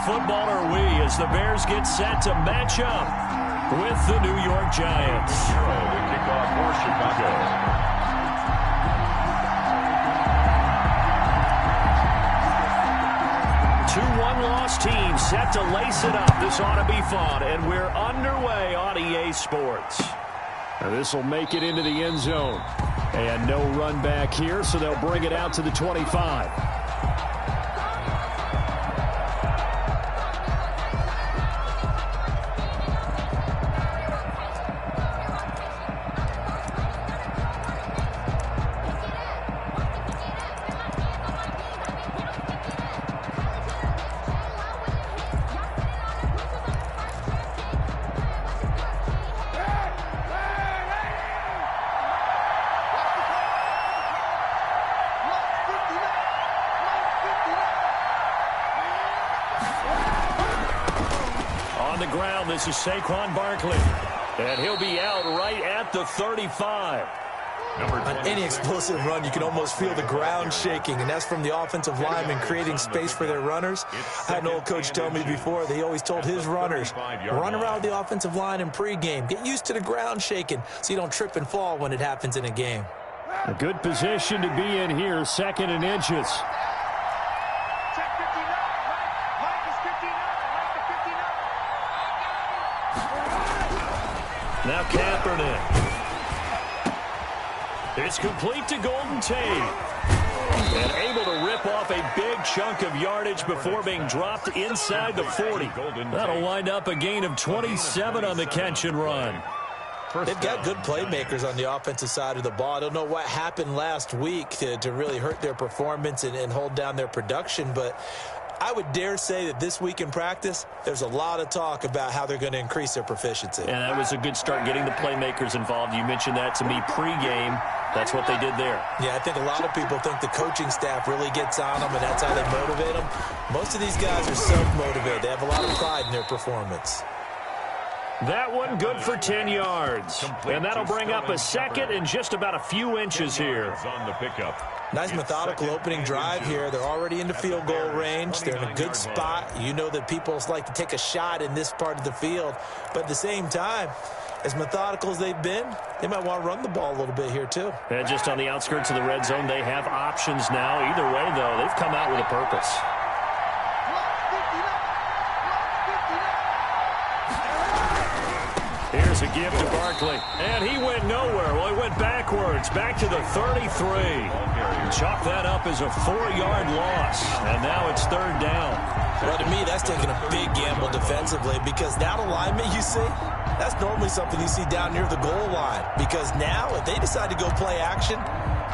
football are we as the Bears get set to match up with the New York Giants. The kickoff for Chicago. 2-1 loss team set to lace it up. This ought to be fun, and we're underway on EA Sports. This will make it into the end zone. And no run back here, so they'll bring it out to the 25. This is Saquon Barkley, and he'll be out right at the 35. On any explosive run, you can almost feel the ground shaking, and that's from the offensive linemen creating space for their runners. I had an old coach tell me before, they always told his runners, run around the offensive line in pregame. Get used to the ground shaking so you don't trip and fall when it happens in a game. A good position to be in here, 2nd and inches. Now Kaepernick. It's complete to Golden Tate. And able to rip off a big chunk of yardage before being dropped inside the 40. That'll wind up a gain of 27 on the catch and run. They've got good playmakers on the offensive side of the ball. I don't know what happened last week to really hurt their performance and hold down their production, but I would dare say that this week in practice, there's a lot of talk about how they're going to increase their proficiency. And that was a good start, getting the playmakers involved. You mentioned that to me pregame. That's what they did there. Yeah, I think a lot of people think the coaching staff really gets on them, and that's how they motivate them. Most of these guys are self-motivated. They have a lot of pride in their performance. That one good for 10 yards. And that'll bring up a 2nd and just about a few inches here. On the pickup. Nice methodical opening drive here. They're already into field goal range. They're in a good spot. You know that people like to take a shot in this part of the field. But at the same time, as methodical as they've been, they might want to run the ball a little bit here too. And just on the outskirts of the red zone, they have options now. Either way, though, they've come out with a purpose. Here's a give to Barkley. And he went nowhere. Well, he went backwards, back to the 33. Chalk that up as a 4-yard loss. And now it's 3rd down. Well, to me, that's taking a big gamble defensively, because that alignment you see, that's normally something you see down near the goal line. Because now, if they decide to go play action,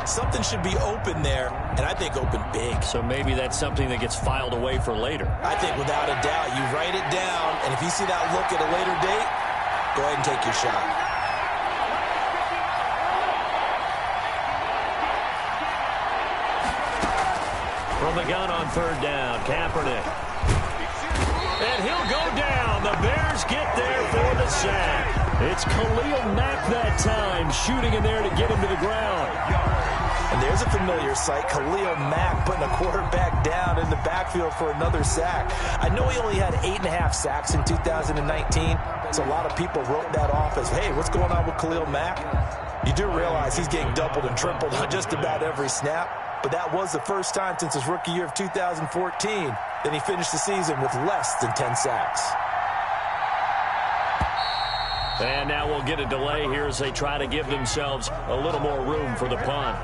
something should be open there, and I think open big. So maybe that's something that gets filed away for later. I think without a doubt, you write it down, and if you see that look at a later date, go ahead and take your shot. From the gun on 3rd down, Kaepernick. And he'll go down. The Bears get there for the sack. It's Khalil Mack that time, shooting in there to get him to the ground. And there's a familiar sight, Khalil Mack putting a quarterback down in the backfield for another sack. I know he only had 8.5 sacks in 2019, so a lot of people wrote that off as, hey, what's going on with Khalil Mack? You do realize he's getting doubled and tripled on just about every snap, but that was the first time since his rookie year of 2014 that he finished the season with less than 10 sacks. And now we'll get a delay here as they try to give themselves a little more room for the punt.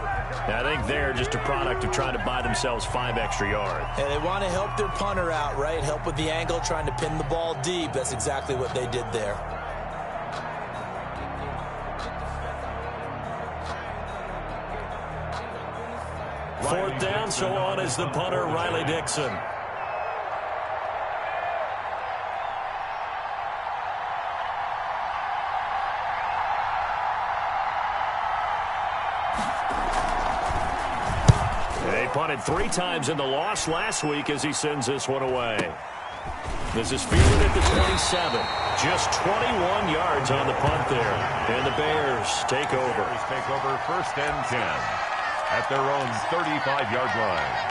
I think they're just a product of trying to buy themselves 5 extra yards. And they want to help their punter out, right? Help with the angle, trying to pin the ball deep. That's exactly what they did there. Fourth down, so on is the punter, Riley Dixon. They punted 3 times in the loss last week as he sends this one away. This is fielded at the 27. Just 21 yards on the punt there. And the Bears take over. Take over 1st and 10 at their own 35-yard line.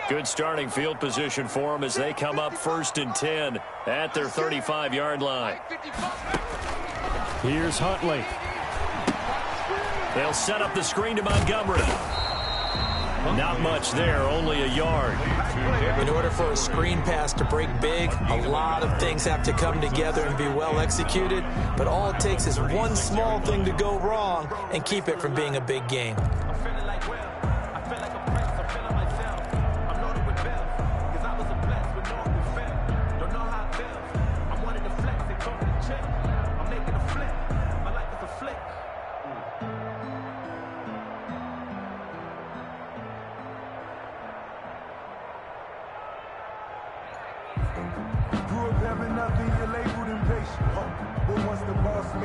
Good starting field position for them as they come up 1st and 10 at their 35-yard line. Here's Huntley. They'll set up the screen to Montgomery. Not much there, only a yard. In order for a screen pass to break big, a lot of things have to come together and be well executed, but all it takes is one small thing to go wrong and keep it from being a big game.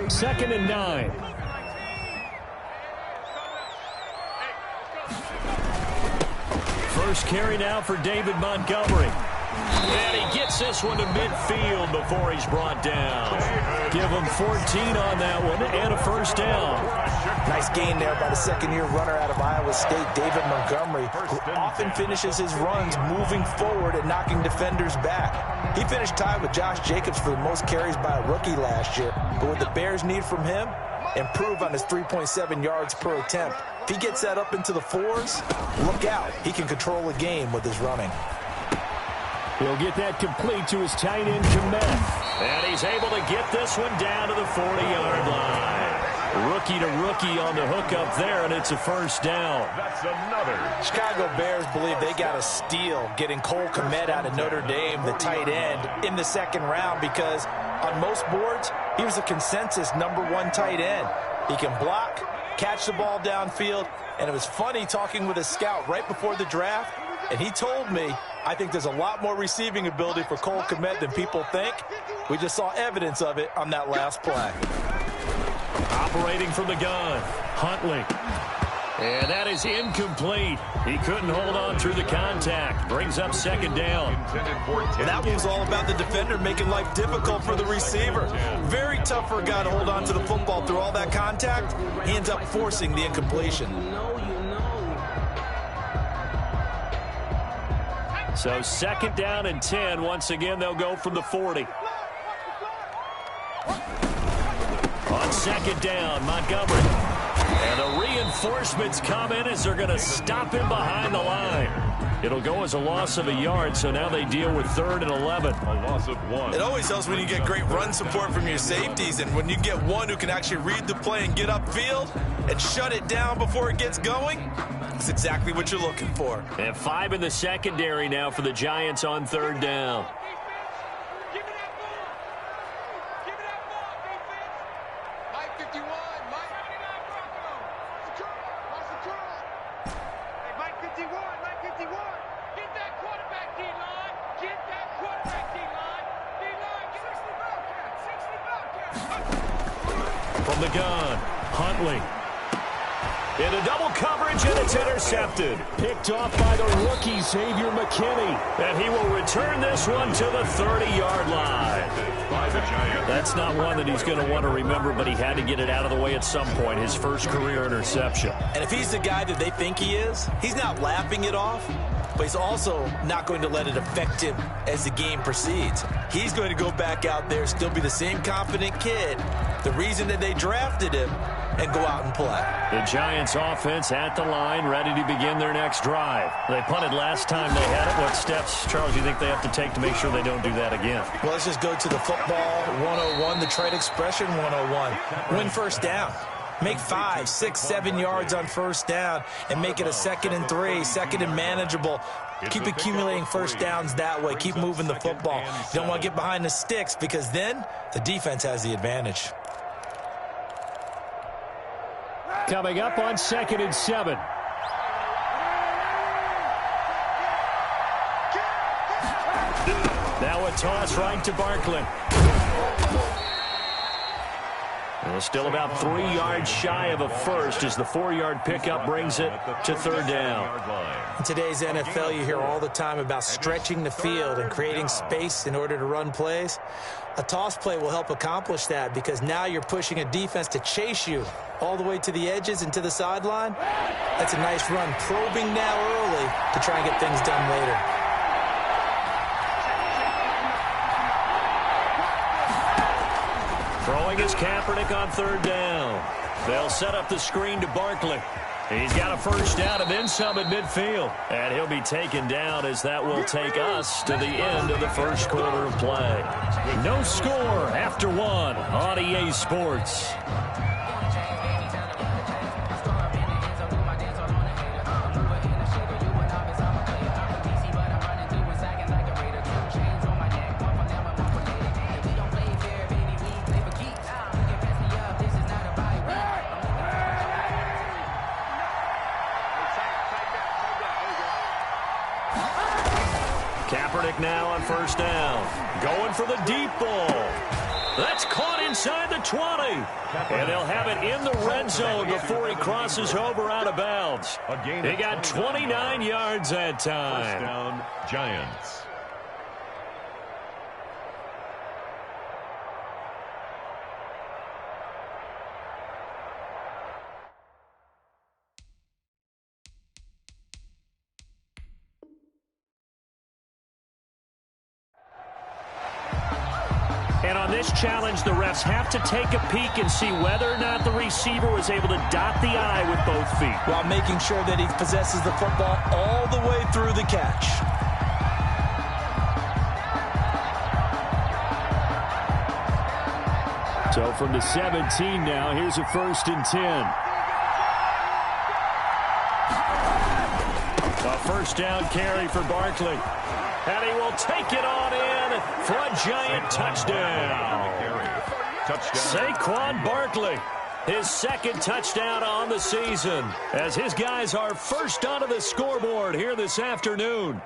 Second and 9. First carry now for David Montgomery. And he gets this one to midfield before he's brought down. Give him 14 on that one and a first down. Nice gain there by the second-year runner out of Iowa State, David Montgomery, who often finishes his runs moving forward and knocking defenders back. He finished tied with Josh Jacobs for the most carries by a rookie last year. But what the Bears need from him, improve on his 3.7 yards per attempt. If he gets that up into the 4s, look out. He can control a game with his running. He'll get that complete to his tight end, Komet. And he's able to get this one down to the 40-yard line. Rookie to rookie on the hook up there, and it's a first down. That's another. Chicago Bears believe they got a steal getting Cole Komet out of Notre Dame, the tight end, in the second round because on most boards, he was a consensus #1 tight end. He can block, catch the ball downfield, and it was funny talking with a scout right before the draft, and he told me, I think there's a lot more receiving ability for Cole Komet than people think. We just saw evidence of it on that last play. Operating from the gun, Huntley. And that is incomplete. He couldn't hold on through the contact. Brings up second down. And that one was all about the defender making life difficult for the receiver. Very tough for a guy to hold on to the football through all that contact. He ends up forcing the incompletion. So second down and 10. Once again, they'll go from the 40. On second down, Montgomery. And the reinforcements come in as they're going to stop him behind the line. It'll go as a loss of a yard, so now they deal with 3rd and 11. A loss of 1. It always helps when you get great run support from your safeties, and when you get one who can actually read the play and get upfield and shut it down before it gets going, it's exactly what you're looking for. And 5 in the secondary now for the Giants on 3rd down. From the gun, Huntley. Into double coverage, and it's intercepted. Picked off by the rookie, Xavier McKinney. And he will return this one to the 30-yard line. That's not one that he's going to want to remember, but he had to get it out of the way at some point, his first career interception. And if he's the guy that they think he is, he's not laughing it off, but he's also not going to let it affect him as the game proceeds. He's going to go back out there, still be the same confident kid, the reason that they drafted him, and go out and play. The Giants offense at the line, ready to begin their next drive. They punted last time they had it. What steps, Charles, you think they have to take to make sure they don't do that again? Well, let's just go to the football 101, the trade expression 101. Win first down. Make 5, 6, 7 yards on first down and make it a 2nd and 3, 2nd and manageable. Keep accumulating first downs that way. Keep moving the football. You don't want to get behind the sticks because then the defense has the advantage. Coming up on 2nd and 7. Now a toss right to Barkley. Still about 3 yards shy of a first as the 4-yard pickup brings it to third down. In today's NFL, you hear all the time about stretching the field and creating space in order to run plays. A toss play will help accomplish that because now you're pushing a defense to chase you all the way to the edges and to the sideline. That's a nice run, probing now early to try and get things done later. Throwing is Kaepernick on third down. They'll set up the screen to Barkley. He's got a first down and then some at midfield. And he'll be taken down as that will take us to the end of the first quarter of play. No score after 1 on EA Sports. Kaepernick now on first down. Going for the deep ball. That's caught inside the 20. And they'll have it in the red zone before he crosses over out of bounds. He got 29 yards that time. First down, Giants. And on this challenge, the refs have to take a peek and see whether or not the receiver was able to dot the I with both feet, while making sure that he possesses the football all the way through the catch. So from the 17 now, here's a 1st and 10. A first down carry for Barkley. And he will take it on in for a giant touchdown. Saquon Barkley, his 2nd touchdown on the season, as his guys are first onto the scoreboard here this afternoon.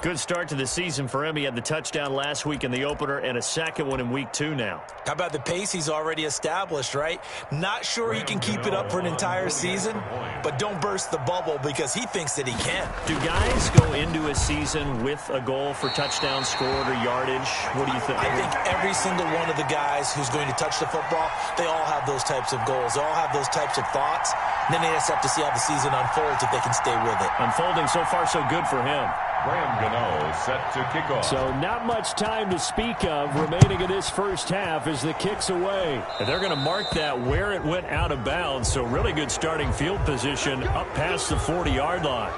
Good start to the season for him. He had the touchdown last week in the opener and a 2nd one in week 2 now. How about the pace he's already established, right? Not sure he can keep it up for an entire season, but don't burst the bubble because he thinks that he can. Do guys go into a season with a goal for touchdowns scored or yardage? What do you think? I think every single one of the guys who's going to touch the football, they all have those types of goals. They all have those types of thoughts. And then they just have to see how the season unfolds if they can stay with it. Unfolding so far so good for him. Graham Gano set to kick off. So not much time to speak of remaining in this first half as the kick's away. And they're going to mark that where it went out of bounds. So really good starting field position up past the 40-yard line.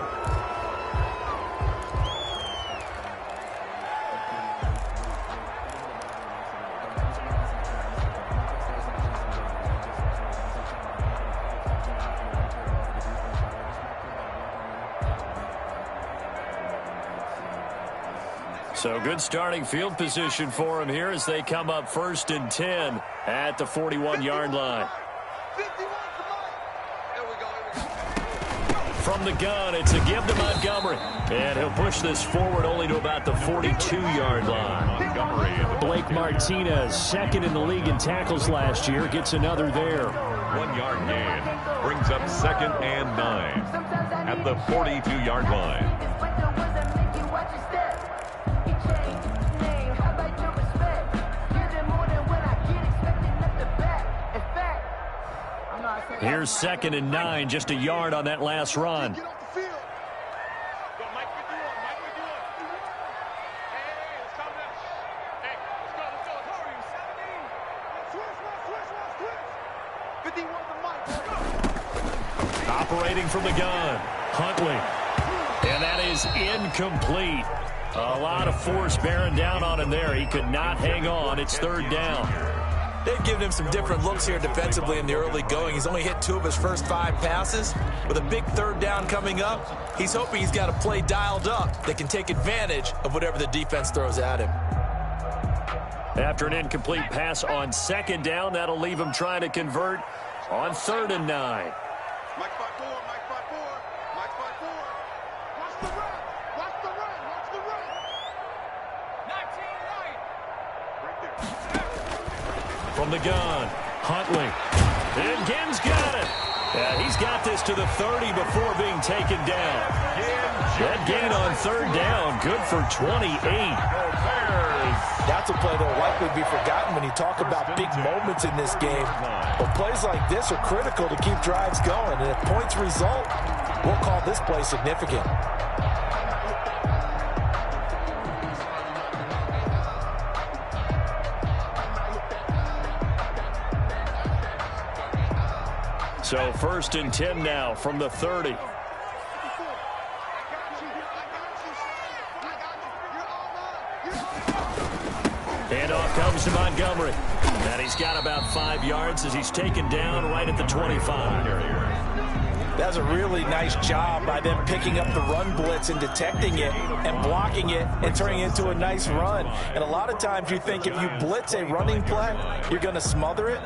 So good starting field position for him here as they come up 1st and 10 at the 41-yard line. From the gun, it's a give to Montgomery. And he'll push this forward only to about the 42-yard line. Blake Martinez, 2nd in the league in tackles last year, gets another there. 1-yard gain brings up 2nd and 9 at the 42-yard line. Here's 2nd and 9, just a yard on that last run. Operating from the gun, Huntley. And that is incomplete. A lot of force bearing down on him there. He could not hang on. It's 3rd down. They've given him some different looks here defensively in the early going. He's only hit 2 of his first 5 passes. With a big 3rd down coming up, he's hoping he's got a play dialed up that can take advantage of whatever the defense throws at him. After an incomplete pass on 2nd down, that'll leave him trying to convert on 3rd and 9. Mike 5-4, Mike 5-4, Mike 5-4. Watch the run, watch the run, watch the run. 19 right. Right there. From the gun, Huntley. And Ginn's got it. He's got this to the 30 before being taken down. That gain on third down, good for 28. That's a play that will likely be forgotten when you talk about big moments in this game. But plays like this are critical to keep drives going. And if points result, we'll call this play significant. So 1st and 10 now from the 30. Handoff comes to Montgomery. And he's got about 5 yards as he's taken down right at the 25. That's a really nice job by them picking up the run blitz and detecting it and blocking it and turning it into a nice run. And a lot of times you think if you blitz a running play, you're going to smother it.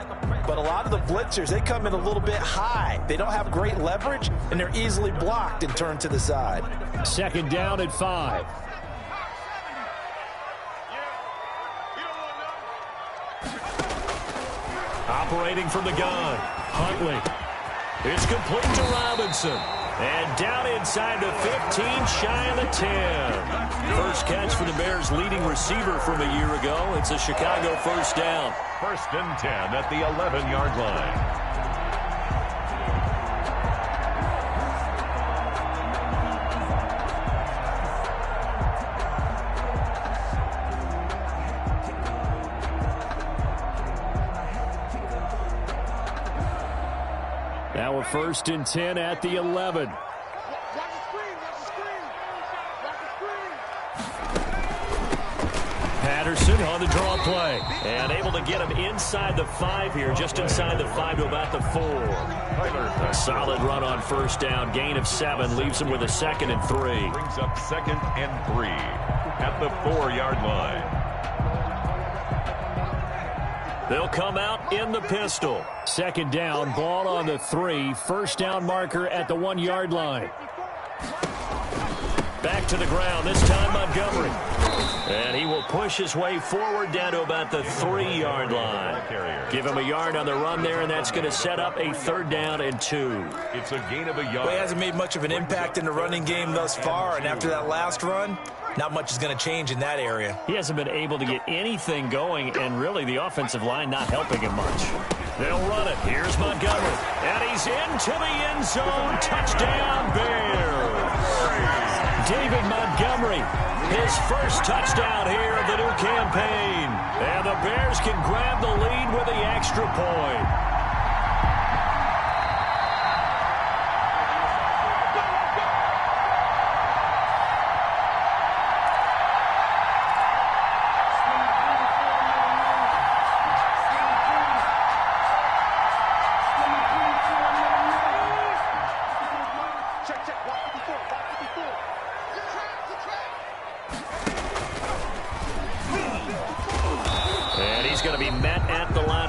But a lot of the blitzers, they come in a little bit high. They don't have great leverage, and they're easily blocked and turned to the side. 2nd down at 5. Operating from the gun, Huntley. It's complete to Robinson. And down inside the 15, shy of the 10. First catch for the Bears' leading receiver from a year ago. It's a Chicago 1st down. 1st and 10 at the 11-yard line. Now a 1st and 10 at the 11. Patterson on the draw play. And able to get him inside the 5 here, just inside the 5 to about the 4. A solid run on 1st down. Gain of 7 leaves him with a 2nd and 3. Brings up 2nd and 3 at the 4-yard line. They'll come out in the pistol. 2nd down, ball on the 3. 1st down marker at the 1-yard line. Back to the ground, this time Montgomery. And he will push his way forward down to about the 3-yard line. Give him a yard on the run there, and that's going to set up a 3rd down and 2. It's a gain of a yard. Well, he hasn't made much of an impact in the running game thus far, and after that last run, not much is going to change in that area. He hasn't been able to get anything going, and really the offensive line not helping him much. They'll run it. Here's Montgomery. And he's into the end zone. Touchdown, Bears. David Montgomery, his first touchdown here of the new campaign. And the Bears can grab the lead with the extra point.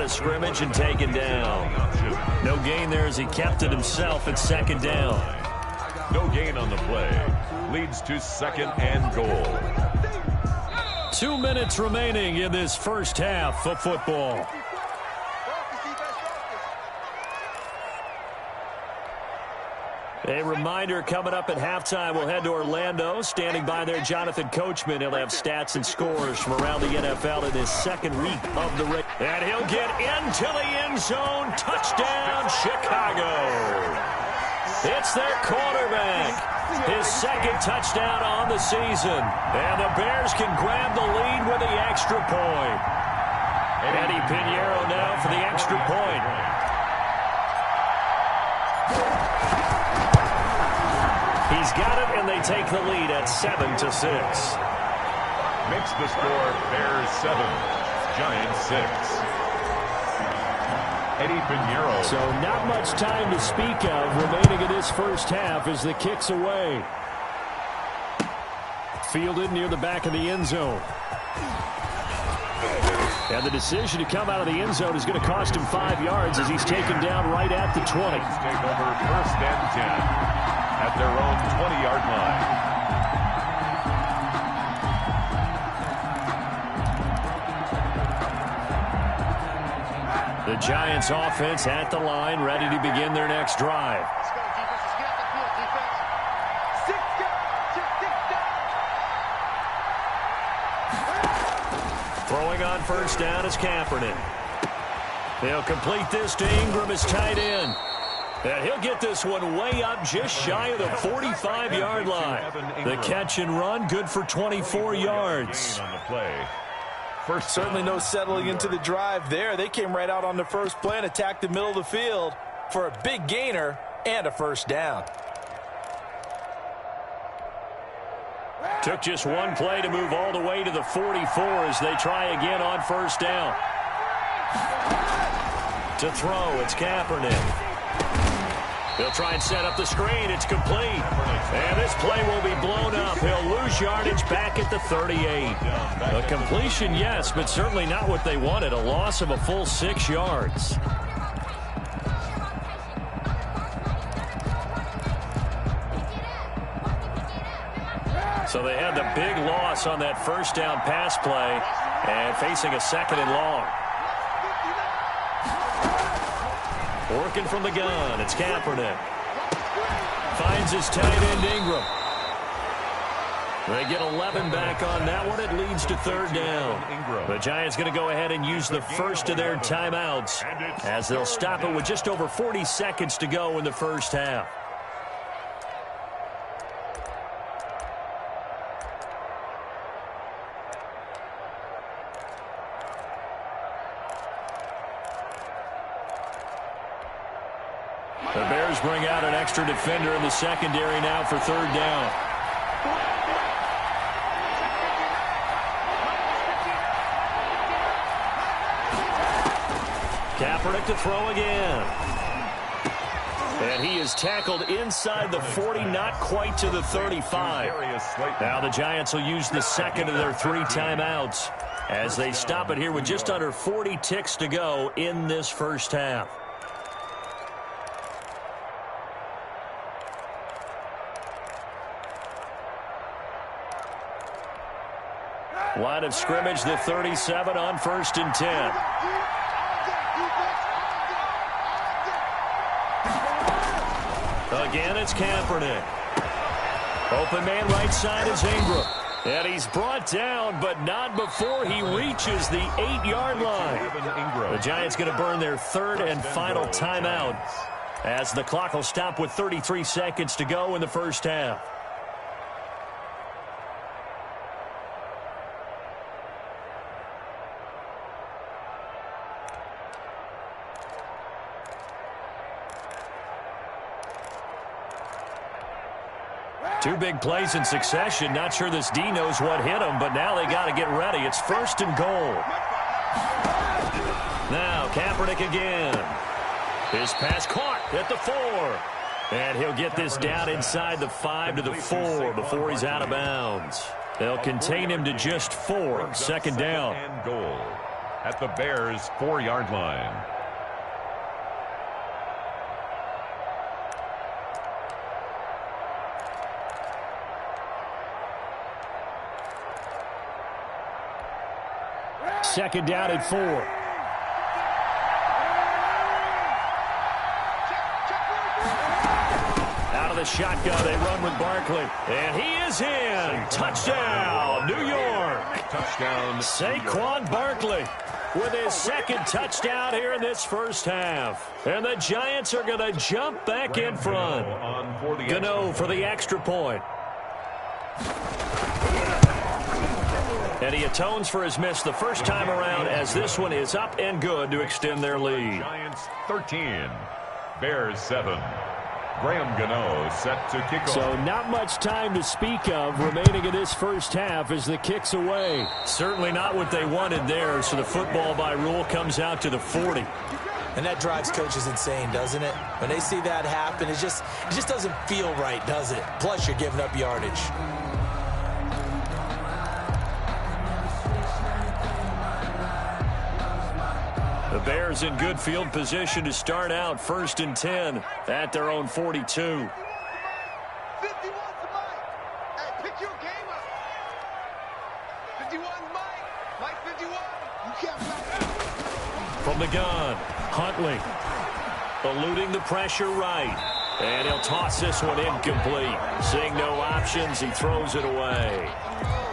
Scrimmage and taken down. No gain there as he kept it himself at 2nd down. No gain on the play. Leads to 2nd and goal. 2 minutes remaining in this first half of football. A reminder coming up at halftime, we'll head to Orlando. Standing by there, Jonathan Coachman. He'll have stats and scores from around the NFL in his 2nd week of the race. And he'll get into the end zone. Touchdown, Chicago. It's their quarterback. His 2nd touchdown on the season. And the Bears can grab the lead with the extra point. Eddie Pinheiro now for the extra point. He's got it, and they take the lead at 7-6. Makes the score Bears 7, Giants 6. Eddie Pinheiro. So not much time to speak of remaining in this first half as the kick's away. Fielded near the back of the end zone. And the decision to come out of the end zone is going to cost him 5 yards as he's taken down right at the 20. Take over 1st and 10. At their own 20-yard line. The Giants offense at the line, ready to begin their next drive. Let's go, defense. Let's get off the field, defense. Six down. Throwing on first down is Kaepernick. He'll complete this to Ingram as tight end. And he'll get this one way up just shy of the 45-yard line. The catch and run, good for 24 yards. On the play. First Certainly no settling into the drive there. They came right out on the first play and attacked the middle of the field for a big gainer and a first down. Took just one play to move all the way to the 44 as they try again on first down. To throw, it's Kaepernick. He'll try and set up the screen. It's complete. And this play will be blown up. He'll lose yardage back at the 38. A completion, yes, but certainly not what they wanted. A loss of a full 6 yards. So they had the big loss on that first down pass play and facing a second and long. Working from the gun, it's Kaepernick. Finds his tight end Ingram. They get 11 back on that one. It leads to third down. The Giants going to go ahead and use the first of their timeouts as they'll stop it with just over 40 seconds to go in the first half. The Bears bring out an extra defender in the secondary now for third down. Kaepernick to throw again. And he is tackled inside the 40, not quite to the 35. Now the Giants will use the second of their 3 timeouts as they stop it here with just under 40 ticks to go in this first half. Line of scrimmage, the 37 on first and 10. Again, it's Kaepernick. Open man right side is Ingram. And he's brought down, but not before he reaches the 8-yard line. The Giants going to burn their third and final timeout as the clock will stop with 33 seconds to go in the first half. Two big plays in succession. Not sure this D knows what hit him, but now they got to get ready. It's first and goal. Now Kaepernick again. His pass caught at the 4. And he'll get this down inside the 5 to the 4 before he's out of bounds. They'll contain him to just 4. Second down. And goal at the Bears' 4-yard line. Second down at 4. Out of the shotgun, they run with Barkley. And he is in. Touchdown, New York. Touchdown. Saquon Barkley with his second touchdown here in this first half. And the Giants are going to jump back in front. Gano for the extra point. And he atones for his miss the first time around as this one is up and good to extend their lead. Giants 13, Bears 7. Graham Gano set to kick off. So not much time to speak of remaining in this first half as the kick's away. Certainly not what they wanted there, so the football by rule comes out to the 40. And that drives coaches insane, doesn't it? When they see that happen, it just doesn't feel right, does it? Plus, you're giving up yardage. The Bears in good field position to start out first and 10 at their own 42. 51's Mike. Hey, pick your game up. 51's Mike. Mike 51. You can't back out. From the gun. Huntley eluding the pressure right. And he'll toss this one incomplete. Seeing no options, he throws it away.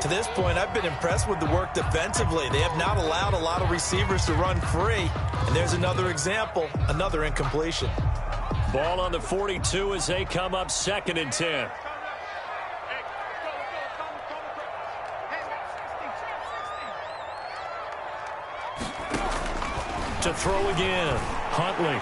To this point, I've been impressed with the work defensively. They have not allowed a lot of receivers to run free. And there's another example, another incompletion. Ball on the 42 as they come up 2nd and 10. To throw again, Huntley.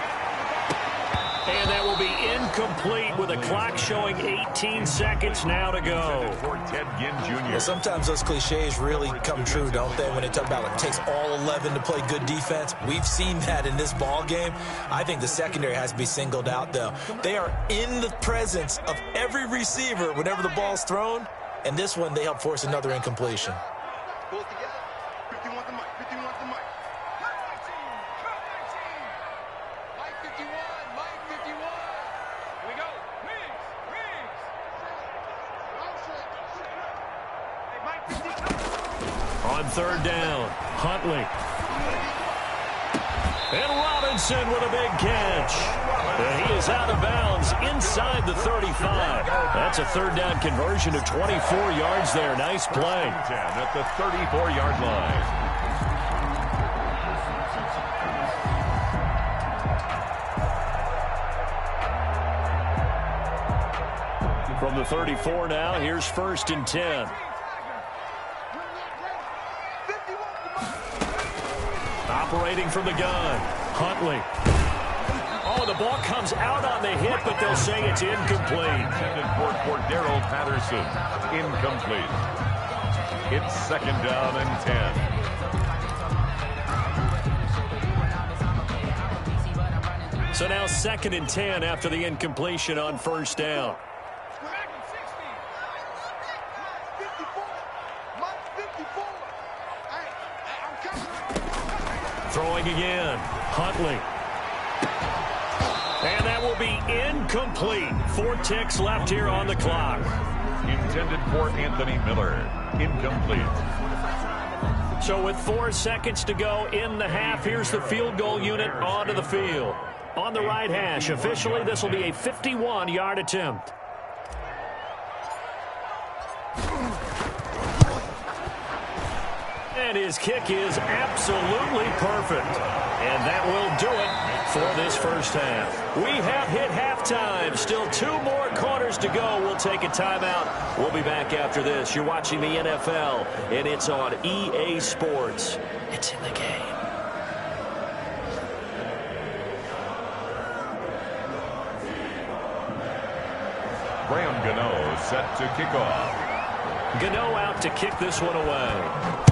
And that will be incomplete with the clock showing 18 seconds now to go. Well, sometimes those cliches really come true, don't they? When they talk about it takes all 11 to play good defense. We've seen that in this ball game. I think the secondary has to be singled out, though. They are in the presence of every receiver whenever the ball's thrown. And this one, they help force another incompletion. Pull it together. 51 the mic. 51 the mic. Mike 51. Mike 51. Here we go. Riggs. Hey, Mike 52. On 3rd down, Huntley. And Robinson with a big catch. And he is out of bounds inside the 35. That's a 3rd down conversion of 24 yards there. Nice play. At the 34-yard line. From the 34 now, here's 1st and 10. Operating from the gun, Huntley. Oh, the ball comes out on the hit, but they'll say it's incomplete. Intended for Cordero Patterson. Incomplete. It's 2nd down and 10. So now 2nd and 10 after the incompletion on 1st down. Throwing again, Huntley. And that will be incomplete. 4 ticks left here on the clock. Intended for Anthony Miller. Incomplete. So with 4 seconds to go in the half, here's the field goal unit onto the field. On the right hash, officially this will be a 51-yard attempt. And his kick is absolutely perfect. And that will do it for this first half. We have hit halftime. Still 2 more quarters to go. We'll take a timeout. We'll be back after this. You're watching the NFL, and it's on EA Sports. It's in the game. Graham Gano set to kick off. Gano out to kick this one away.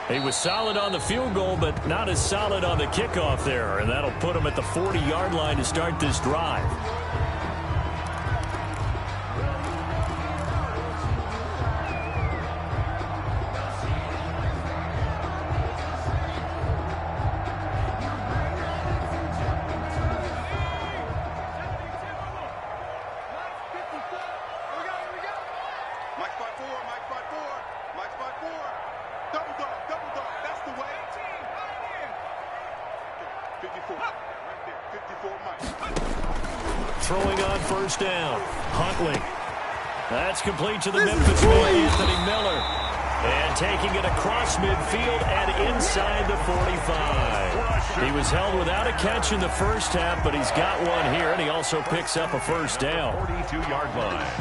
He was solid on the field goal, but not as solid on the kickoff there. And that'll put him at the 40-yard line to start this drive. Throwing on 1st down. Huntley. That's complete to the Memphis man, Anthony Miller. And taking it across midfield and inside the 45. He was held without a catch in the first half, but he's got one here, and he also picks up a 1st down. 42-yard line.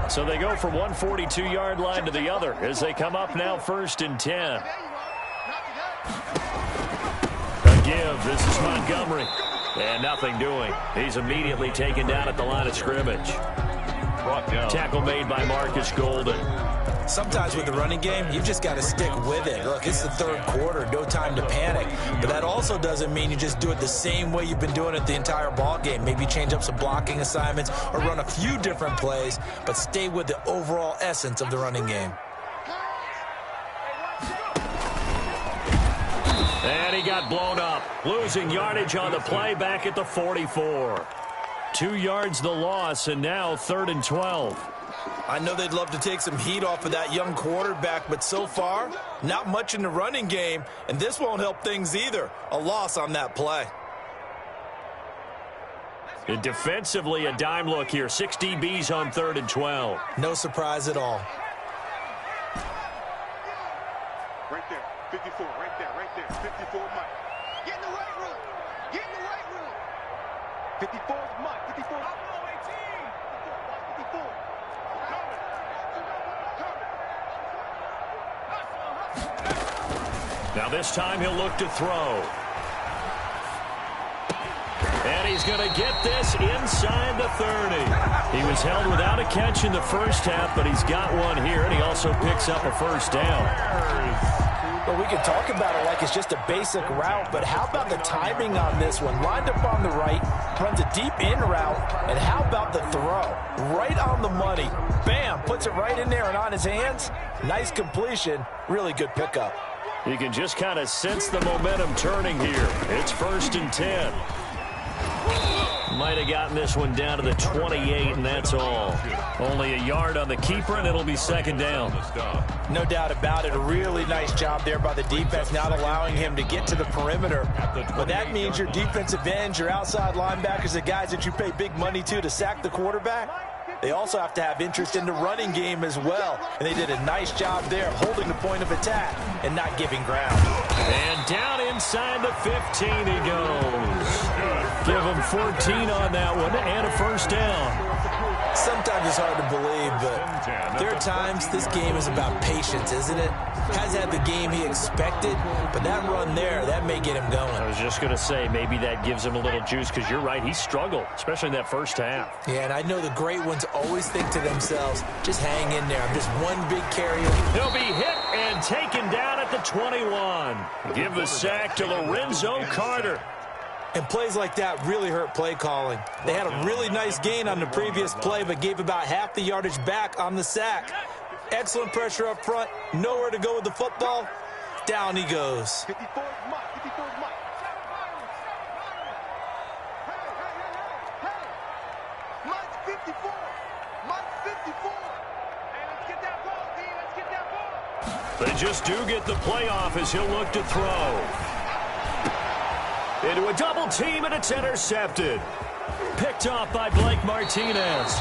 So they go from one 42-yard line to the other as they come up now 1st and 10. A give. This is Montgomery. And nothing doing. He's immediately taken down at the line of scrimmage. Brought down. Tackle made by Marcus Golden. Sometimes with the running game, you've just got to stick with it. Look, it's the 3rd quarter, no time to panic. But that also doesn't mean you just do it the same way you've been doing it the entire ball game. Maybe change up some blocking assignments or run a few different plays, but stay with the overall essence of the running game. And he got blown up, losing yardage on the play back at the 44. 2 yards the loss, and now 3rd and 12. I know they'd love to take some heat off of that young quarterback, but so far, not much in the running game, and this won't help things either. A loss on that play. And defensively, a dime look here. 6 DBs on 3rd and 12. No surprise at all. Right there. 54. Right there. Right there. 54 Mike. Get in the weight room. Get in the weight room. 54 is Mike. 54. I'll go 18. 54. Now this time he'll look to throw. And he's going to get this inside the 30. He was held without a catch in the first half, but he's got one here, and he also picks up a first down. Well, we can talk about it like it's just a basic route, but how about the timing on this one? Lined up on the right, runs a deep in route, and how about the throw? Right on the money. Bam, puts it right in there and on his hands. Nice completion. Really good pickup. You can just kind of sense the momentum turning here. It's 1st and 10. Might have gotten this one down to the 28, and that's all. Only a yard on the keeper, and it'll be 2nd down. No doubt about it. A really nice job there by the defense, not allowing him to get to the perimeter. But that means your defensive ends, your outside linebackers, the guys that you pay big money to sack the quarterback, they also have to have interest in the running game as well. And they did a nice job there of holding the point of attack and not giving ground. And down inside the 15 he goes. Give him 14 on that one and a first down. Sometimes it's hard to believe, but there are times this game is about patience, isn't it? Has had the game he expected, but that run there, that may get him going. I was just going to say, maybe that gives him a little juice, because you're right, he struggled, especially in that first half. Yeah, and I know the great ones always think to themselves, just hang in there. I'm just one big carrier. He'll be hit and taken down at the 21. Give the sack to Lorenzo Carter. And plays like that really hurt play calling. They had a really nice gain on the previous play, but gave about half the yardage back on the sack. Excellent pressure up front. Nowhere to go with the football. Down he goes. 54 is Mike. 54 is Mike. Hey. Mike's 54. Mike's 54. Hey, let's get that ball, D. Let's get that ball. They just do get the playoff as he'll look to throw. Into a double team, and it's intercepted. Picked off by Blake Martinez.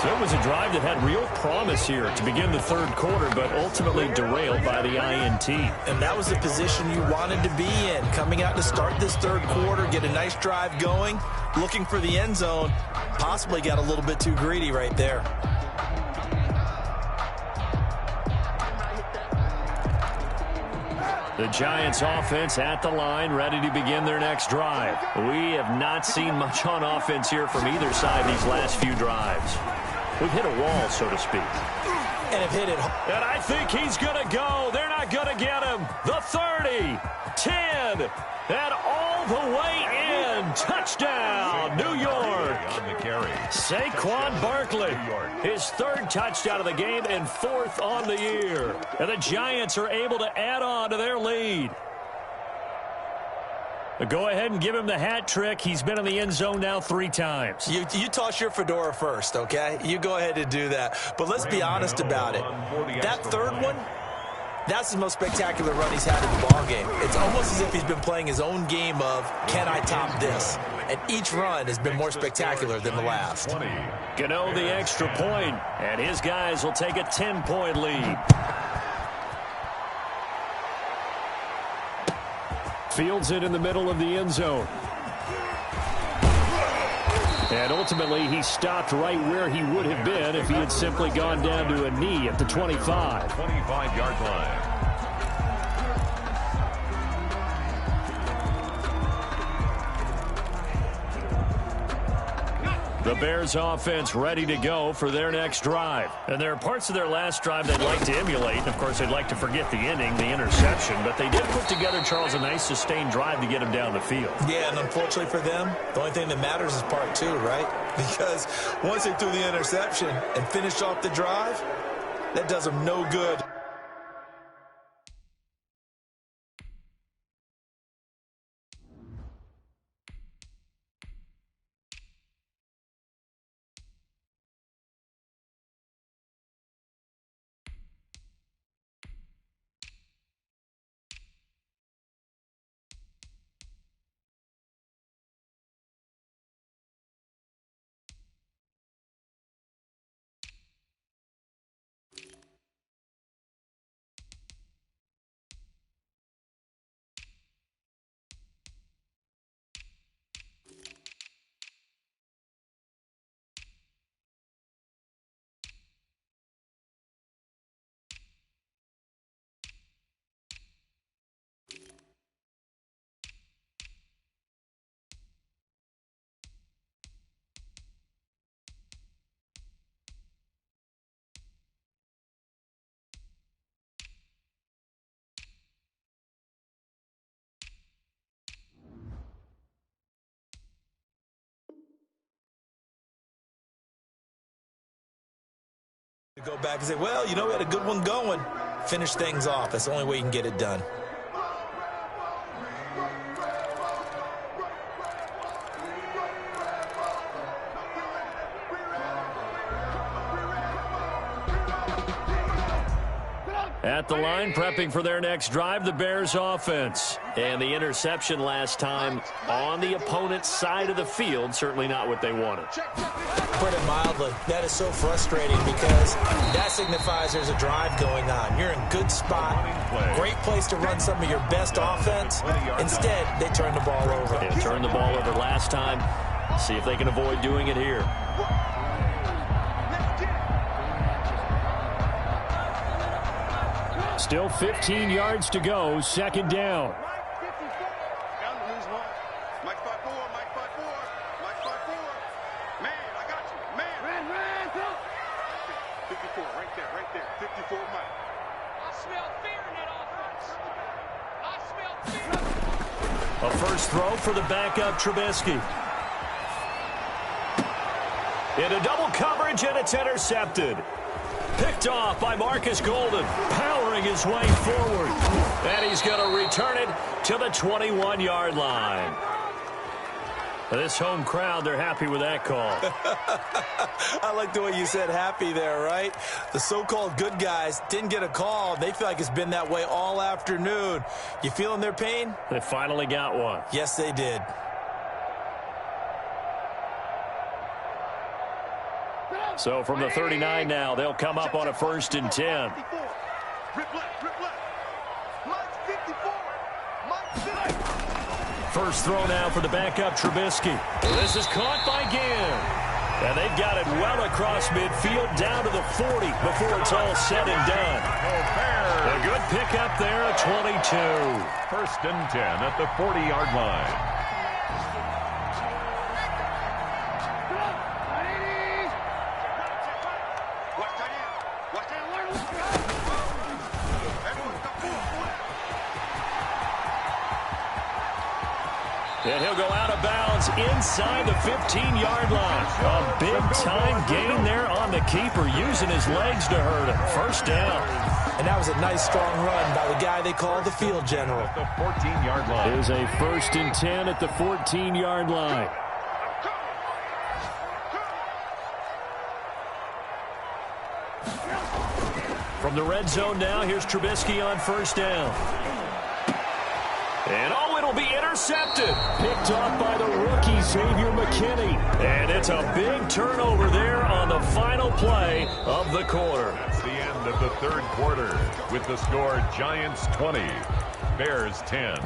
So it was a drive that had real promise here to begin the 3rd quarter, but ultimately derailed by the INT. And that was the position you wanted to be in. Coming out to start this 3rd quarter, get a nice drive going, looking for the end zone. Possibly got a little bit too greedy right there. The Giants offense at the line, ready to begin their next drive. We have not seen much on offense here from either side these last few drives. We've hit a wall, so to speak. And have hit it. And I think he's going to go. They're not going to get him. The 30, 10, and all the way in. Touchdown, New York. On the carry. Saquon Barkley, his 3rd touchdown of the game and 4th on the year. And the Giants are able to add on to their lead. Go ahead and give him the hat trick. He's been in the end zone now 3 times. You toss your fedora first, okay? You go ahead and do that. But let's be honest about it. That 3rd one, that's the most spectacular run he's had in the ballgame. It's almost as if he's been playing his own game of, can I top this? And each run has been more spectacular than the last. Gano the extra point, and his guys will take a 10-point lead. Fields it in the middle of the end zone. And ultimately, he stopped right where he would have been if he had simply gone down to a knee at the 25. 25-yard line. The Bears offense ready to go for their next drive. And there are parts of their last drive they'd like to emulate. And of course, they'd like to forget the ending, the interception. But they did put together, Charles, a nice sustained drive to get him down the field. Yeah, and unfortunately for them, the only thing that matters is part 2, right? Because once they threw the interception and finished off the drive, that does them no good. Go back and say, well, you know, we had a good one going. Finish things off. That's the only way you can get it done. At the line, prepping for their next drive, the Bears offense. And the interception last time on the opponent's side of the field, certainly not what they wanted. Put it mildly, that is so frustrating because that signifies there's a drive going on. You're in good spot, great place to run some of your best offense. Instead, they turn the ball over. They turned the ball over last time. See if they can avoid doing it here. Still 15 yards to go, second down. Mike 5-4, Mike 5-4, Mike 5-4. Man, I got you. Man. Ran, 54, right there. 54, Mike. I smell fear in that offense. I smell fear. A first throw for the backup Trubisky. Into double coverage, and it's intercepted. Picked off by Marcus Golden, powering his way forward. And he's going to return it to the 21-yard line. This home crowd, they're happy with that call. I like the way you said happy there, right? The so-called good guys didn't get a call. They feel like it's been that way all afternoon. You feeling their pain? They finally got one. Yes, they did. So from the 39 now, they'll come up on a 1st and 10. First throw now for the backup Trubisky. This is caught by Ginn. And they've got it well across midfield down to the 40 before it's all said and done. A good pickup there at 22. 1st and 10 at the 40-yard line. And he'll go out of bounds inside the 15-yard line. A big-time gain there on the keeper, using his legs to hurt him. First down. And that was a nice, strong run by the guy they call the field general. At the 14-yard line. Here's a 1st and 10 at the 14-yard line. From the red zone now, here's Trubisky on 1st down. And it'll be intercepted. Picked off by the rookie, Xavier McKinney. And it's a big turnover there on the final play of the quarter. That's the end of the 3rd quarter with the score Giants 20, Bears 10.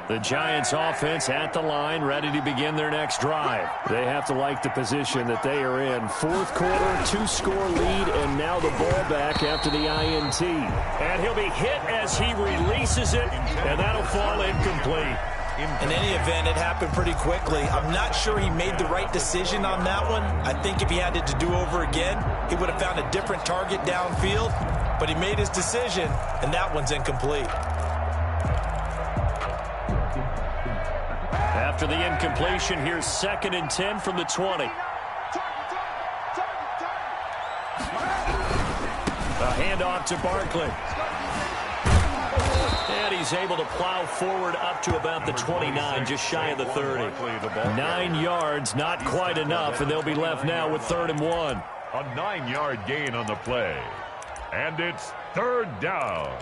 The Giants offense at the line, ready to begin their next drive. They have to like the position that they are in. 4th quarter, 2-score lead, and now the ball back after the INT. And he'll be hit as he releases it, and that'll fall incomplete. In any event, it happened pretty quickly. I'm not sure he made the right decision on that one. I think if he had it to do over again, he would have found a different target downfield. But he made his decision, and that one's incomplete. After the incompletion, here's 2nd and 10 from the 20. A handoff to Barkley. And he's able to plow forward up to about the 29, just shy of the 30. 9 yards, not quite enough, and they'll be left now with 3rd and 1. A 9-yard gain on the play. And it's 3rd down.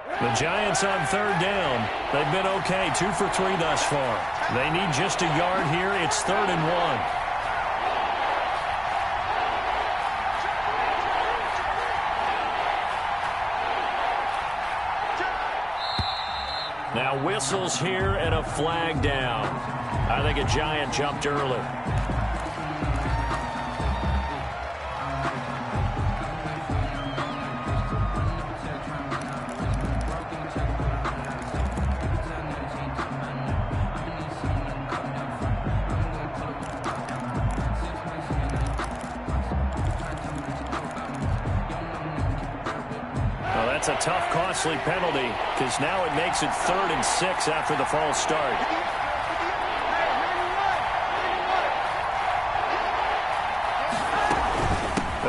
The Giants on 3rd down. They've been okay, 2 for 3 thus far. They need just a yard here. It's 3rd and 1. Now whistles here and a flag down. I think a Giant jumped early. That's a tough, costly penalty because now it makes it 3rd and 6 after the false start.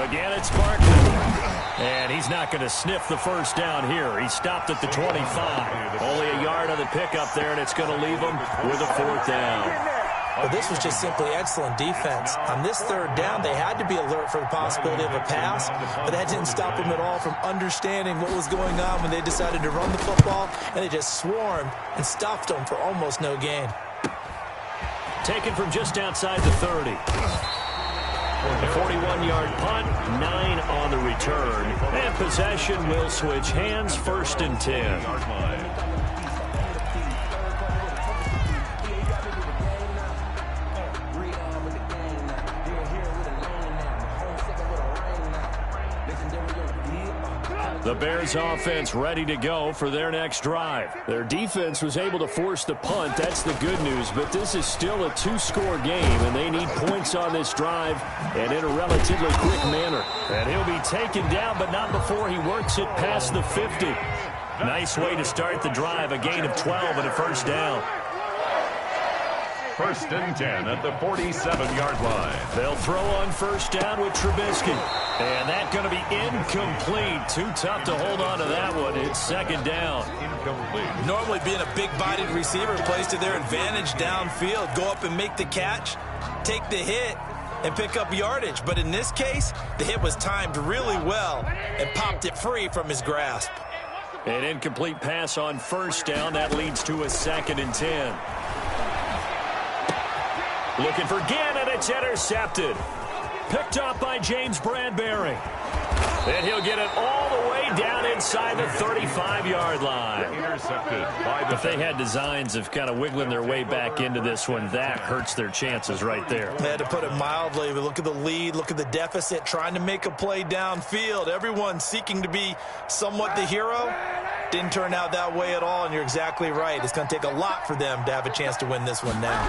Again, it's Barkley. And he's not going to sniff the first down here. He stopped at the 25. Only a yard on the pickup there, and it's going to leave him with a 4th down. Well, this was just simply excellent defense. On this 3rd down, they had to be alert for the possibility of a pass, but that didn't stop them at all from understanding what was going on when they decided to run the football, and they just swarmed and stuffed them for almost no gain. Taken from just outside the 30. A 41-yard punt, 9 on the return, and possession will switch hands, 1st and 10. The Bears offense ready to go for their next drive. Their defense was able to force the punt. That's the good news, but this is still a 2-score game, and they need points on this drive and in a relatively quick manner. And he'll be taken down, but not before he works it past the 50. Nice way to start the drive, a gain of 12 and a 1st down. 1st and 10 at the 47-yard line. They'll throw on 1st down with Trubisky. And that's going to be incomplete. Too tough to hold on to that one. It's 2nd down. Incomplete. Normally being a big-bodied receiver plays to their advantage downfield. Go up and make the catch, take the hit, and pick up yardage. But in this case, the hit was timed really well and popped it free from his grasp. An incomplete pass on 1st down. That leads to a 2nd and 10. Looking for Gannon. It's intercepted. Picked up by James Bradbury. And he'll get it all the way down inside the 35-yard line. Intercepted by the... If they had designs of kind of wiggling their way back into this one, that hurts their chances right there. They had to put it mildly, but look at the lead, look at the deficit, trying to make a play downfield. Everyone seeking to be somewhat the hero. Didn't turn out that way at all, and you're exactly right. It's going to take a lot for them to have a chance to win this one now.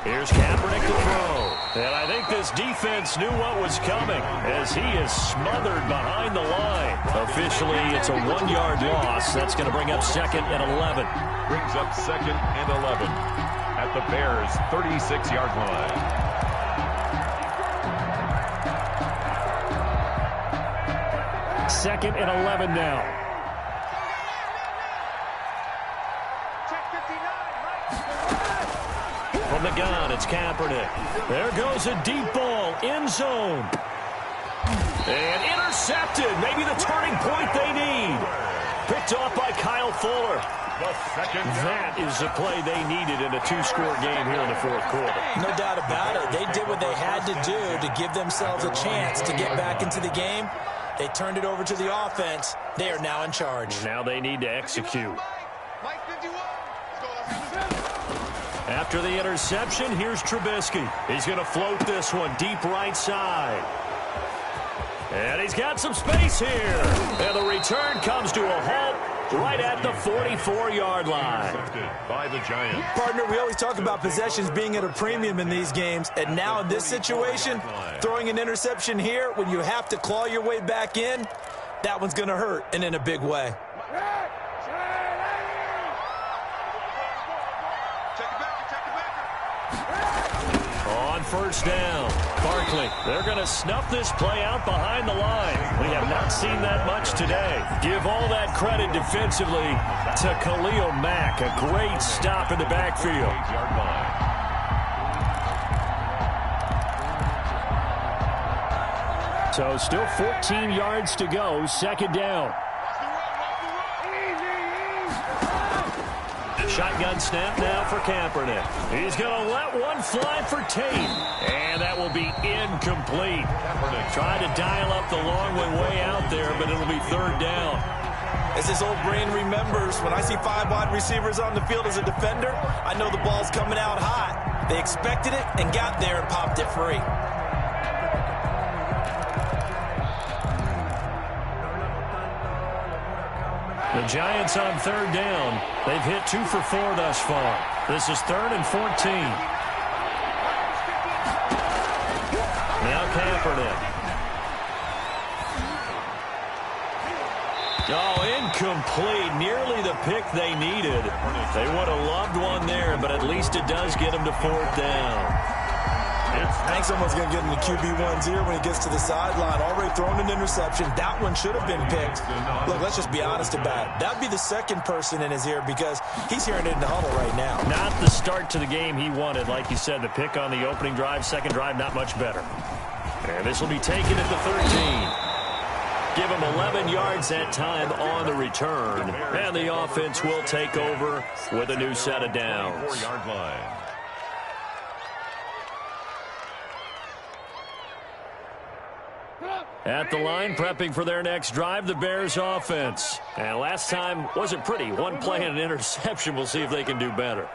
Here's Kaepernick to throw. And I think this defense knew what was coming as he is smothered behind the line. Officially, it's a 1-yard loss. That's going to bring up 2nd and 11. Brings up 2nd and 11 at the Bears' 36-yard line. Second and 11 now. From the gun, it's Kaepernick. There goes a deep ball, end zone. And intercepted. Maybe the turning point they need. Picked off by Kyle Fuller. That is the play they needed in a 2-score game here in the 4th quarter. No doubt about it. They did what they had to do to give themselves a chance to get back into the game. They turned it over to the offense. They are now in charge. Now they need to execute. After the interception, here's Trubisky. He's going to float this one deep right side. And he's got some space here. And the return comes to a halt right at the 44-yard line. By the Giants. Partner, we always talk about possessions being at a premium in these games. And now in this situation, throwing an interception here when you have to claw your way back in, that one's going to hurt, and in a big way. On 1st down, Barkley. They're going to snuff this play out behind the line. We have not seen that much today. Give all that credit defensively to Khalil Mack. A great stop in the backfield. So still 14 yards to go. 2nd down. Shotgun snap now for Kaepernick. He's going to let one fly for Tate. And that will be incomplete. Tried to dial up the long way out there, but it'll be 3rd down. As his old brain remembers, when I see 5 wide receivers on the field as a defender, I know the ball's coming out hot. They expected it and got there and popped it free. The Giants on 3rd down. They've hit 2 for 4 thus far. This is 3rd and 14. Now Kaepernick. Oh, incomplete. Nearly the pick they needed. They would have loved one there, but at least it does get them to 4th down. I think someone's going to get into QB1's ear when he gets to the sideline. Already thrown an interception. That one should have been picked. Look, let's just be honest about it. That would be the second person in his ear because he's hearing it in the huddle right now. Not the start to the game he wanted. Like you said, the pick on the opening drive, second drive, not much better. And this will be taken at the 13. Give him 11 yards that time on the return. And the offense will take over with a new set of downs. 4-yard line. At the line, prepping for their next drive, the Bears offense. And last time wasn't pretty. One play and an interception. We'll see if they can do better.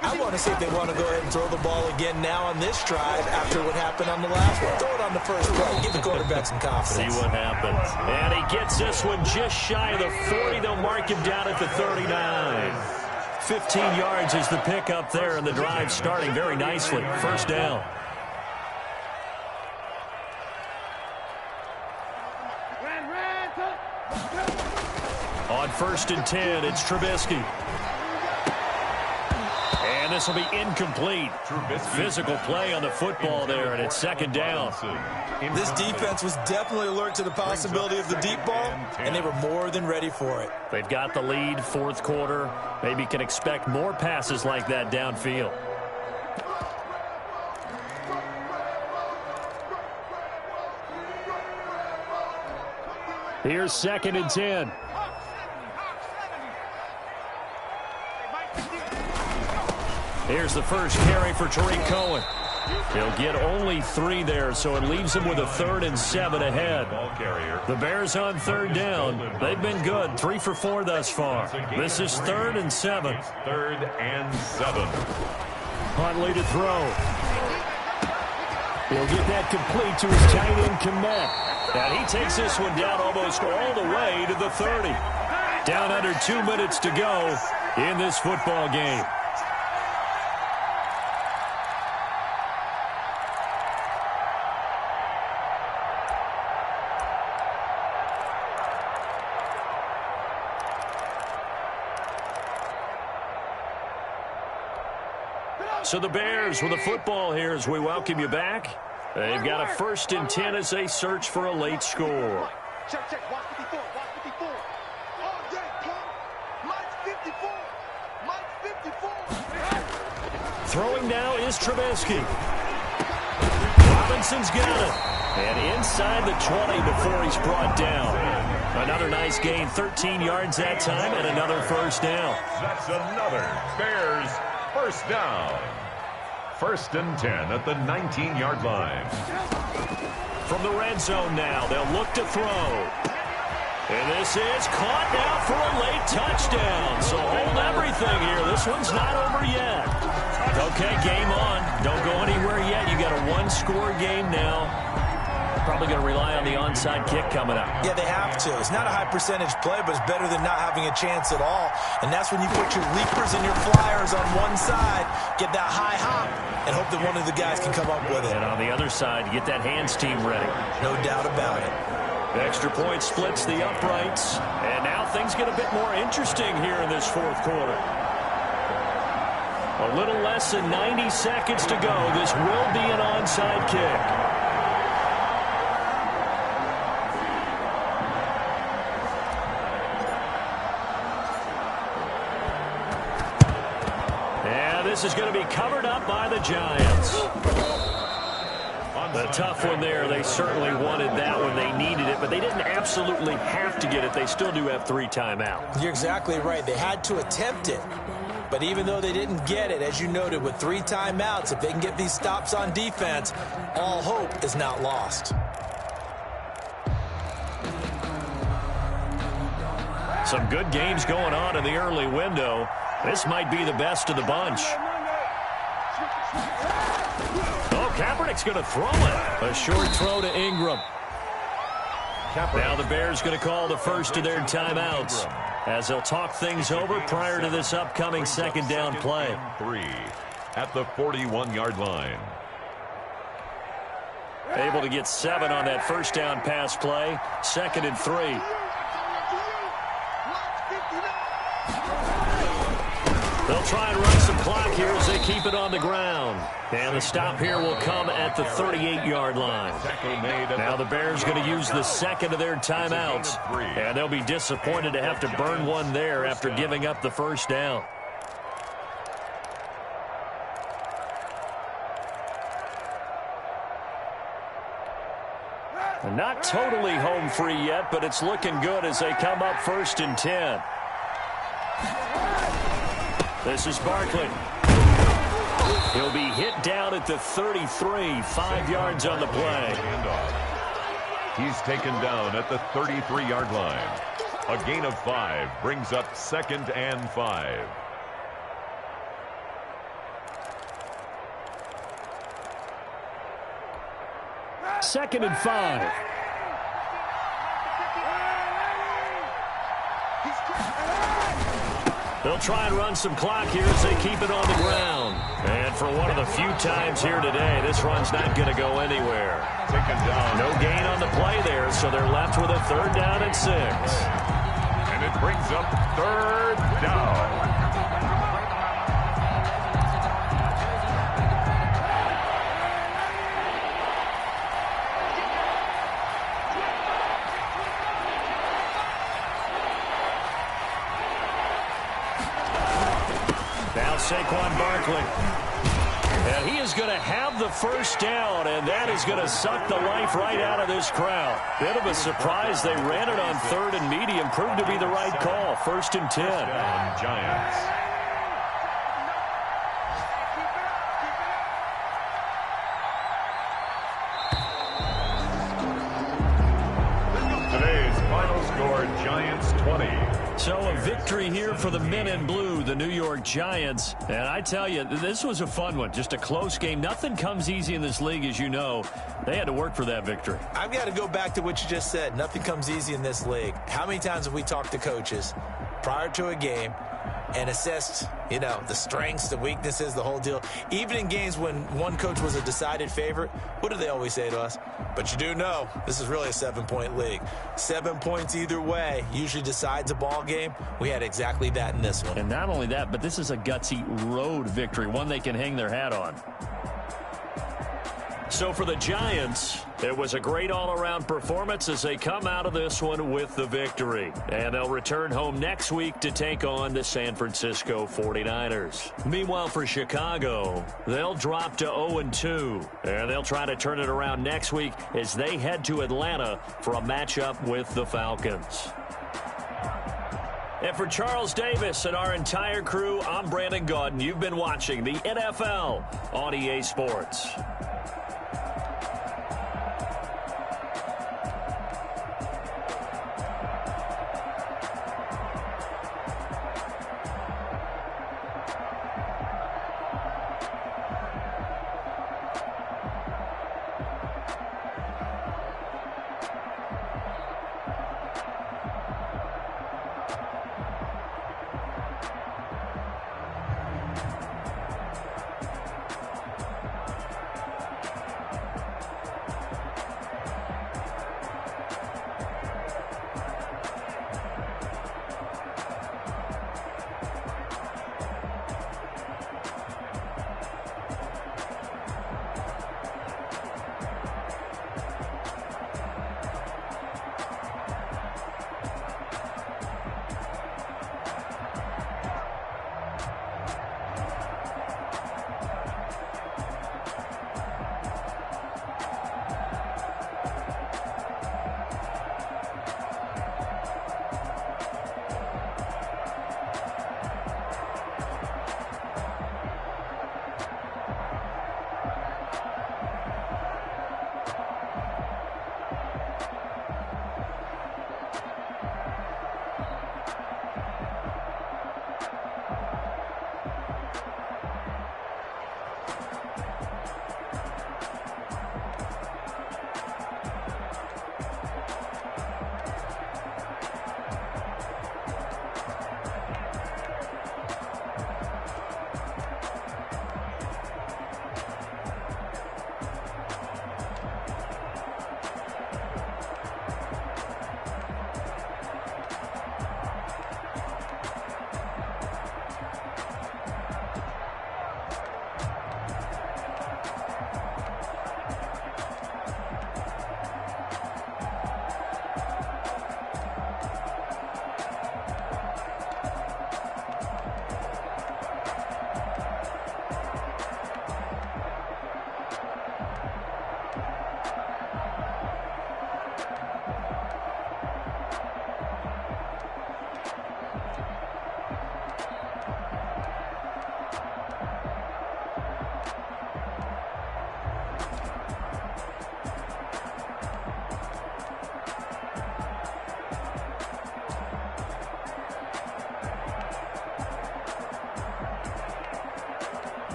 I want to see if they want to go ahead and throw the ball again now on this drive after what happened on the last one. Throw it on the first play. Give the quarterback some confidence. See what happens. And he gets this one just shy of the 40. They'll mark him down at the 39. 15 yards is the pickup there, and the drive starting very nicely. First down. On 1st and 10, it's Trubisky. And this will be incomplete. Physical play on the football there, and it's 2nd down. This defense was definitely alert to the possibility of the deep ball, and they were more than ready for it. They've got the lead, 4th quarter. Maybe can expect more passes like that downfield. Here's 2nd and 10. Here's the first carry for Tariq Cohen. He'll get only 3 there, so it leaves him with a 3rd and 7 ahead. The Bears on 3rd down. They've been good, 3 for 4 thus far. This is 3rd and 7. 3rd and 7. Huntley to throw. He'll get that complete to his tight end Kmet. And he takes this one down almost all the way to the 30. Down under 2 minutes to go in this football game. So the Bears with the football here as we welcome you back. They've got a 1st and 10 as they search for a late score. Check, check. Watch 54. Watch 54. All day, punk. Mike's 54. Mike's 54. Throwing now is Trubisky. Robinson's got it. And inside the 20 before he's brought down. Another nice gain, 13 yards that time, and another first down. That's another Bears first down. 1st and 10 at the 19-yard line. From the red zone now, they'll look to throw. And this is caught now for a late touchdown. So hold everything here. This one's not over yet. Okay, game on. Don't go anywhere yet. You got a 1-score game now. Probably going to rely on the onside kick coming up. Yeah, they have to. It's not a high percentage play, but it's better than not having a chance at all. And that's when you put your leapers and your flyers on one side, get that high hop, and hope that one of the guys can come up with it. And on the other side, get that hands team ready. No doubt about it. The extra point splits the uprights. And now things get a bit more interesting here in this 4th quarter. A little less than 90 seconds to go. This will be an onside kick. This is going to be covered up by the Giants. The tough one there. They certainly wanted that one. They needed it, but they didn't absolutely have to get it. They still do have 3 timeouts. You're exactly right. They had to attempt it. But even though they didn't get it, as you noted, with 3 timeouts, if they can get these stops on defense, all hope is not lost. Some good games going on in the early window. This might be the best of the bunch. Oh, Kaepernick's going to throw it. A short throw to Ingram. Now the Bears going to call the first of their timeouts as they'll talk things over prior to this upcoming 2nd down play. 3 at the 41-yard line. Able to get 7 on that first down pass play. 2nd and 3. They'll try and run some clock here as they keep it on the ground. And the stop here will come at the 38-yard line. Now the Bears going to use the second of their timeouts. And they'll be disappointed to have to burn one there after giving up the first down. Not totally home free yet, but it's looking good as they come up 1st and 10. This is Barkley. He'll be hit down at the 33, 5 yards on the play. He's taken down at the 33-yard line. A gain of 5 brings up 2nd and 5. Second and 5. They'll try and run some clock here as they keep it on the ground. And for one of the few times here today, this run's not going to go anywhere. Taken down. No gain on the play there, so they're left with a 3rd down and 6. And it brings up 3rd down. Saquon Barkley. And he is going to have the first down, and that is going to suck the life right out of this crowd. Bit of a surprise. They ran it on 3rd and medium. Proved to be the right call. 1st and 10. Giants. Today's final score, Giants 20. So a victory here for the men in blue, the New York Giants. And I tell you, this was a fun one. Just a close game. Nothing comes easy in this league, as you know. They had to work for that victory. I've got to go back to what you just said. Nothing comes easy in this league. How many times have we talked to coaches prior to a game and assessed, the strengths, the weaknesses, the whole deal? Even in games when one coach was a decided favorite, what do they always say to us? But you do know this is really a 7-point league. 7 points either way usually decides a ball game. We had exactly that in this one. And not only that, but this is a gutsy road victory, one they can hang their hat on. So for the Giants, it was a great all-around performance as they come out of this one with the victory. And they'll return home next week to take on the San Francisco 49ers. Meanwhile, for Chicago, they'll drop to 0-2. And they'll try to turn it around next week as they head to Atlanta for a matchup with the Falcons. And for Charles Davis and our entire crew, I'm Brandon Gaudin. You've been watching the NFL on EA Sports.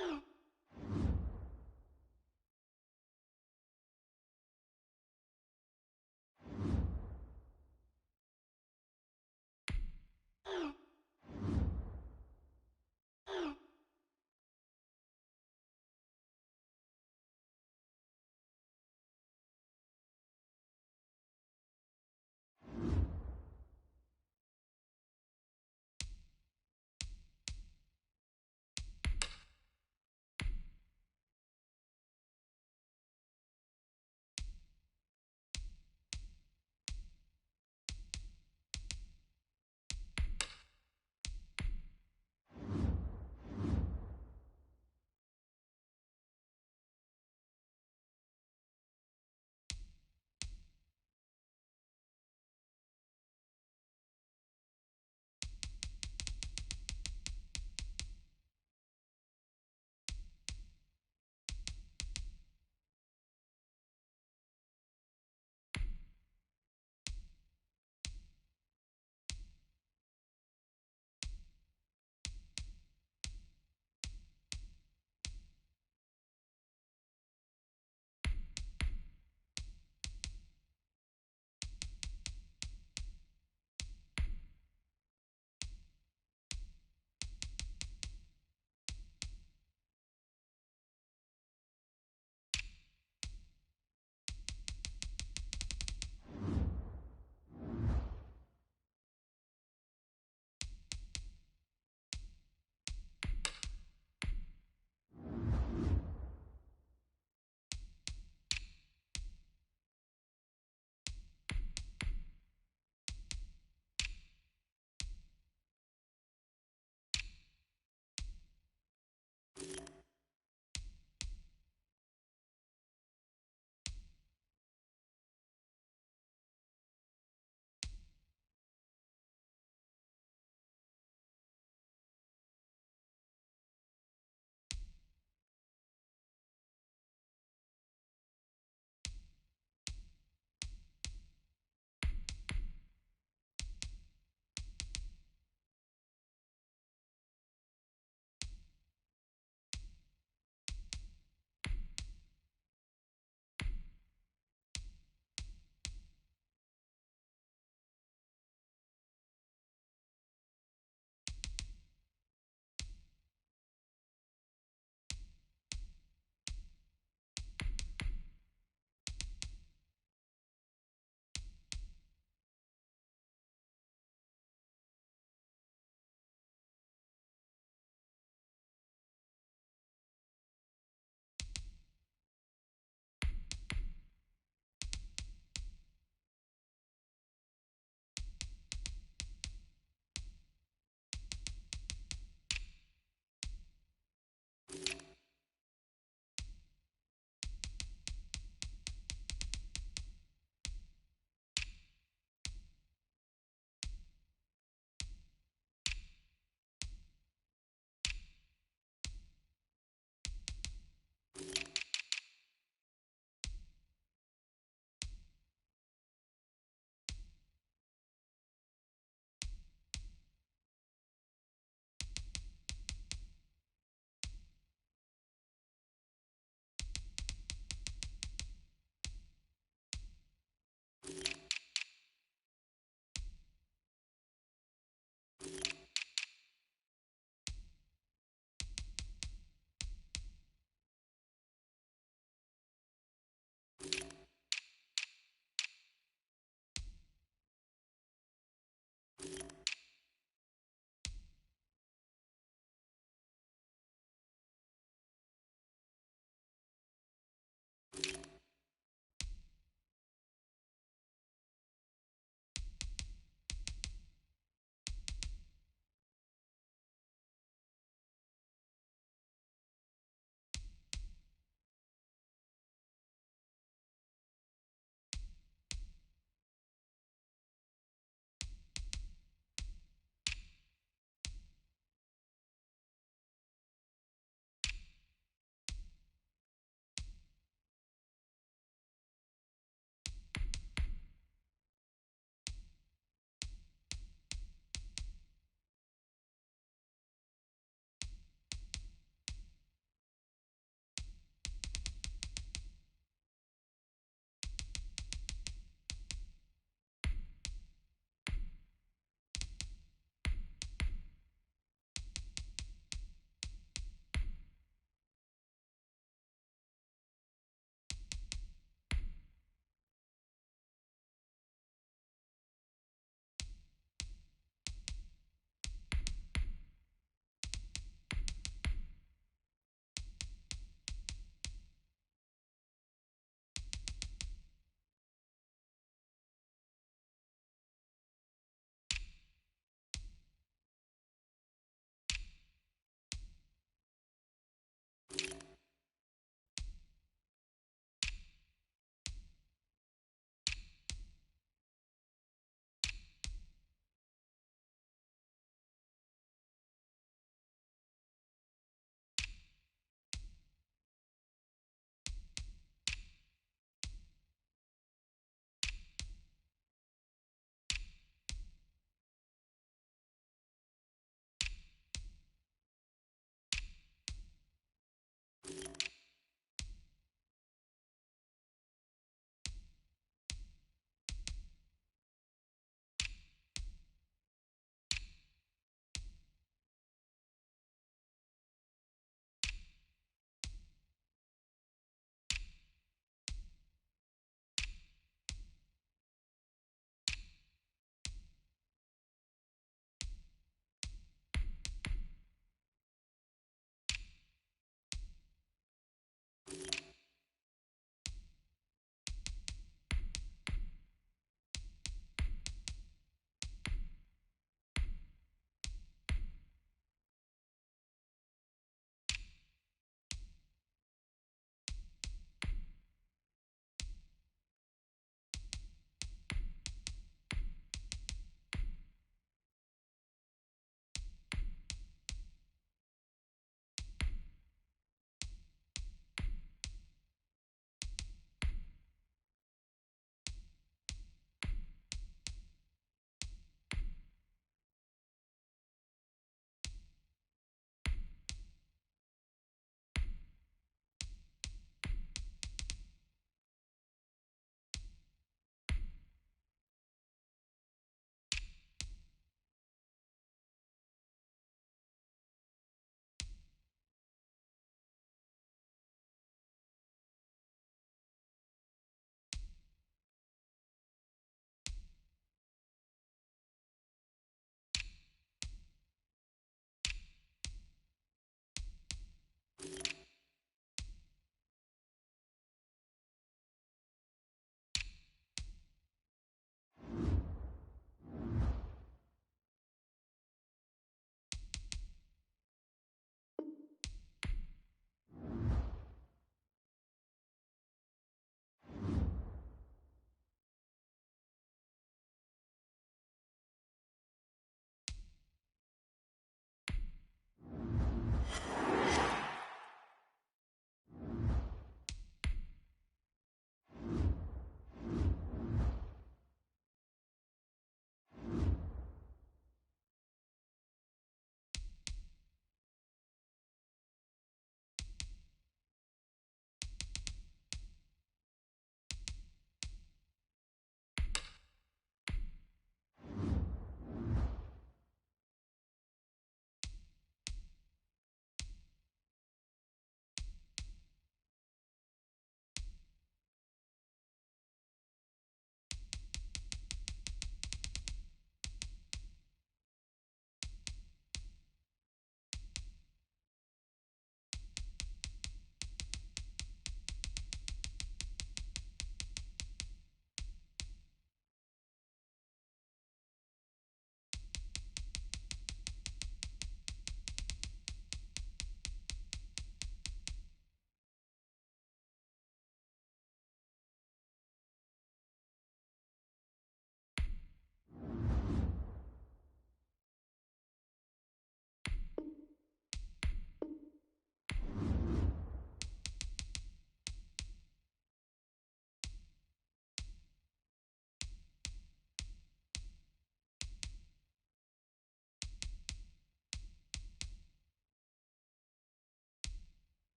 Oh.